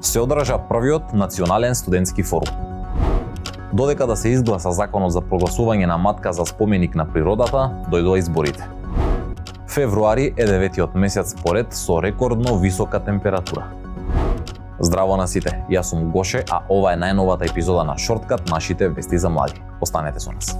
се одржа првиот национален студентски форум. Додека да се изгласа законот за прогласување на матка за споменик на природата, дојдоа изборите. Февруари е 9-тиот месец поред со рекордно висока температура. Здраво на сите, јас сум Гоше, а ова е најновата епизода на Шорткат, нашите вести за млади. Останете со нас.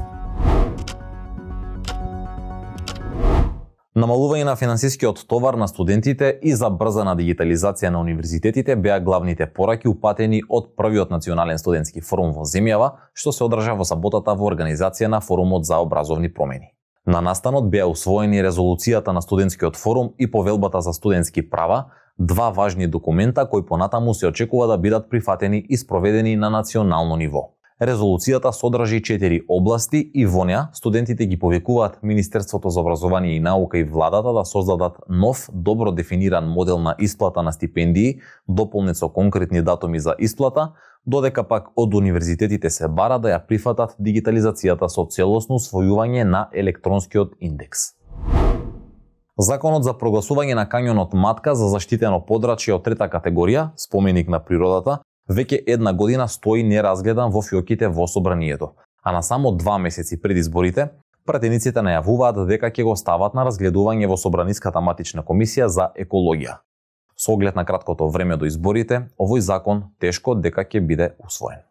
Намалување на финансискиот товар на студентите и забрзана дигитализација на универзитетите беа главните пораки упатени од првиот национален студентски форум во земјава, што се одржа во саботата во организација на Форумот за образовни промени. На настанот беа усвоени резолуцијата на студентскиот форум и повелбата за студентски права, два важни документа кои понатаму се очекува да бидат прифатени и спроведени на национално ниво. Резолуцијата содржи 4 области и во неа студентите ги повикуваат Министерството за образование и наука и владата да создадат нов, добро дефиниран модел на исплата на стипендии, дополнет со конкретни датуми за исплата, додека пак од универзитетите се бара да ја прифатат дигитализацијата со целосно усвојување на електронскиот индекс. Законот за прогласување на кањонот Матка за заштитено подрачје од трета категорија, споменик на природата, веќе една година стои неразгледан во фиоките во собранието, а на само 2 месеци пред изборите, пратениците најавуваат дека ќе го стават на разгледување во Собраниската матична комисија за екологија. Со оглед на краткото време до изборите, овој закон тешко дека ќе биде усвоен.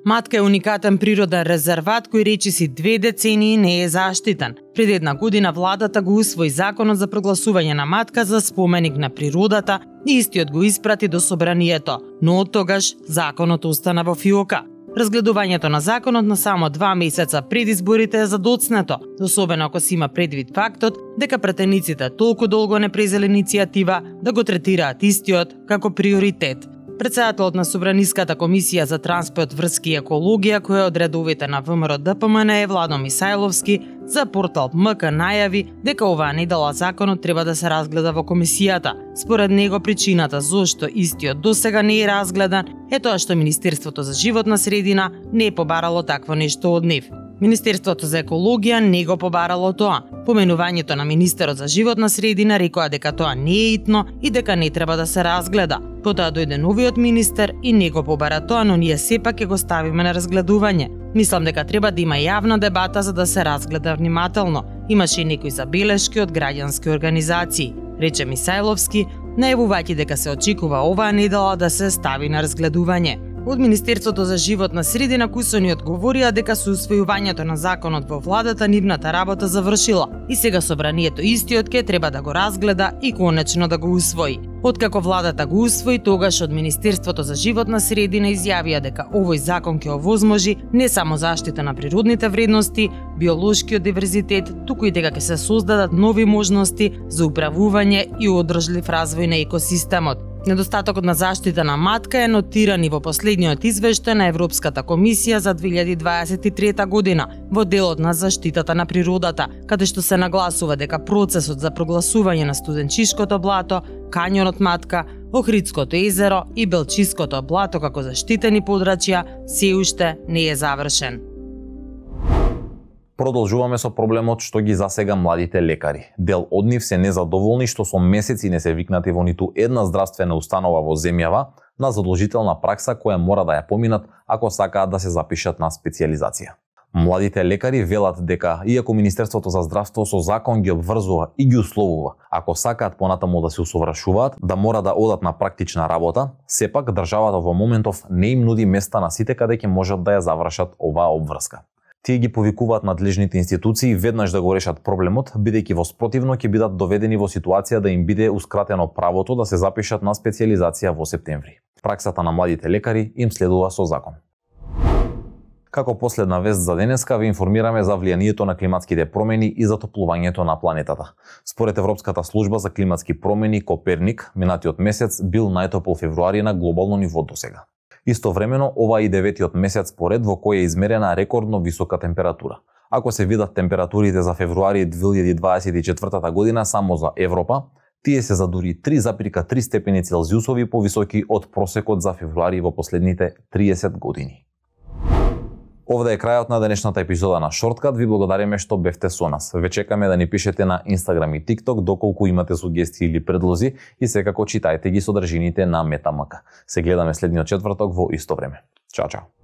Матка е уникатен природен резерват кој речиси 2 децении не е заштитен. Пред една година владата го усвои законот за прогласување на Матка за споменик на природата и истиот го испрати до собранието, но од тогаш законот остана во фиока. Разгледувањето на законот на само 2 месеца пред изборите е задоцнето, особено ако се има предвид фактот дека пратениците толку долго не презеле иницијатива да го третираат истиот како приоритет. Председателот на Собраниската комисија за транспорт, врски и екологија, кој е од редовите на ВМРО ДПМН е Владо Мисајловски, за портал МК најави дека оваа недела законот треба да се разгледа во комисијата. Според него причината зошто истиот досега не е разгледан е тоа што Министерството за животна средина не е побарало такво нешто од нив. Министерството за екологија не го побарало тоа. Поменувањето на министерот за животна средина рекоа дека тоа не е итно и дека не треба да се разгледа. Потоа дојде новиот министер и не го побара тоа, но ние сепак ќе го ставиме на разгледување. Мислам дека треба да има јавна дебата за да се разгледа внимателно. Имаше и некои забелешки од граѓански организации, рече Мисајловски, најавувајќи дека се очекува оваа недела да се стави на разгледување. Од Министерството за животна средина кои се ни одговорија дека со усвојувањето на законот во владата нивната работа завршила и сега собранието истиот ке треба да го разгледа и конечно да го усвои. Откако владата го усвои, тогаш од Министерството за животна средина изјавија дека овој закон ќе овозможи не само заштита на природните вредности, биолошкиот диверзитет, туку и дека ќе се создадат нови можности за управување и одржлив развој на екосистемот. Недостатокот на заштита на матка е нотиран и во последниот извештај на Европската комисија за 2023 година во делот на заштитата на природата, каде што се нагласува дека процесот за прогласување на Студенчишкото блато, кањонот Матка, Охридското езеро и Белчиското блато како заштитени подрачја се уште не е завршен. Продолжуваме со проблемот што ги засега младите лекари. Дел од нив се незадоволни што со месеци не се викнати во ниту една здравствена установа во земјава на задолжителна пракса која мора да ја поминат ако сакаат да се запишат на специјализација. Младите лекари велат дека иако Министерството за здравство со закон ги обврзува и ги условува, ако сакаат понатаму да се усовршуваат, да мора да одат на практична работа, сепак државата во моментов не им нуди места на сите каде ќе можат да ја завршат оваа обврска. Тие ги повикуваат надлежните институции веднаш да го решат проблемот, бидејќи во спротивно ќе бидат доведени во ситуација да им биде ускратено правото да се запишат на специјализација во септември. Праксата на младите лекари им следува со закон. Како последна вест за денеска ви информираме за влијанието на климатските промени и затоплувањето на планетата. Според Европската служба за климатски промени Коперник, минатиот месец бил најтопол февруари на глобално ниво досега. Истовремено, ова е 9-тиот месец поред во кој е измерена рекордно висока температура. Ако се видат температурите за февруари 2024 година само за Европа, тие се за дури 3,3 степени Целзиусови повисоки од просекот за февруари во последните 30 години. Овде е крајот на денешната епизода на Шорткат. Ви благодариме што бевте со нас. Ве чекаме да ни пишете на Инстаграм и ТикТок доколку имате сугестии или предлози и секако читајте ги содржините на Метамака. Се гледаме следниот четврток во исто време. Чао, чао.